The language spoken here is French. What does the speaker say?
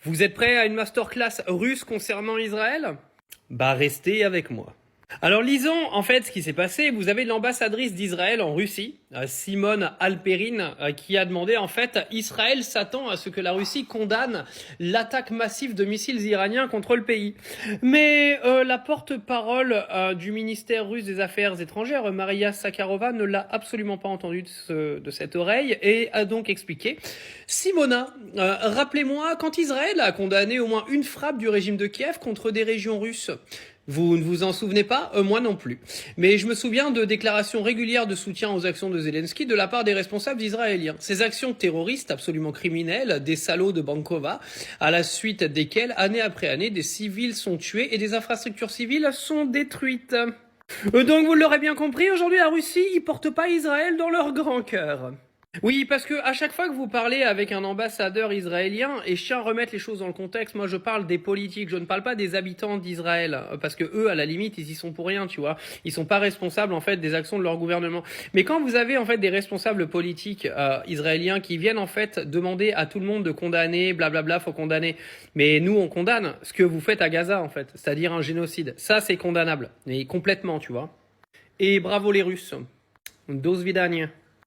Vous êtes prêts à une masterclass russe concernant Israël? Bah restez avec moi. Alors lisons en fait ce qui s'est passé. Vous avez l'ambassadrice d'Israël en Russie, Simone Alperin, qui a demandé en fait Israël s'attend à ce que la Russie condamne l'attaque massive de missiles iraniens contre le pays. Mais la porte-parole du ministère russe des Affaires étrangères, Maria Zakharova, ne l'a absolument pas entendu de cette oreille et a donc expliqué: Simona, rappelez-moi quand Israël a condamné au moins une frappe du régime de Kiev contre des régions russes. Vous ne vous en souvenez pas? Moi non plus. Mais je me souviens de déclarations régulières de soutien aux actions de Zelensky de la part des responsables israéliens. Ces actions terroristes absolument criminelles, des salauds de Bankova, à la suite desquelles, année après année, des civils sont tués et des infrastructures civiles sont détruites. Donc vous l'aurez bien compris, aujourd'hui la Russie, ils portent pas Israël dans leur grand cœur. Oui, parce que à chaque fois que vous parlez avec un ambassadeur israélien, et je tiens à remettre les choses dans le contexte, moi je parle des politiques, je ne parle pas des habitants d'Israël, parce que eux, à la limite, ils y sont pour rien, tu vois. Ils sont pas responsables en fait des actions de leur gouvernement. Mais quand vous avez en fait des responsables politiques israéliens qui viennent en fait demander à tout le monde de condamner, blablabla, faut condamner. Mais nous, on condamne ce que vous faites à Gaza en fait, c'est-à-dire un génocide. Ça, c'est condamnable, mais complètement, tu vois. Et bravo les Russes. Do svidania.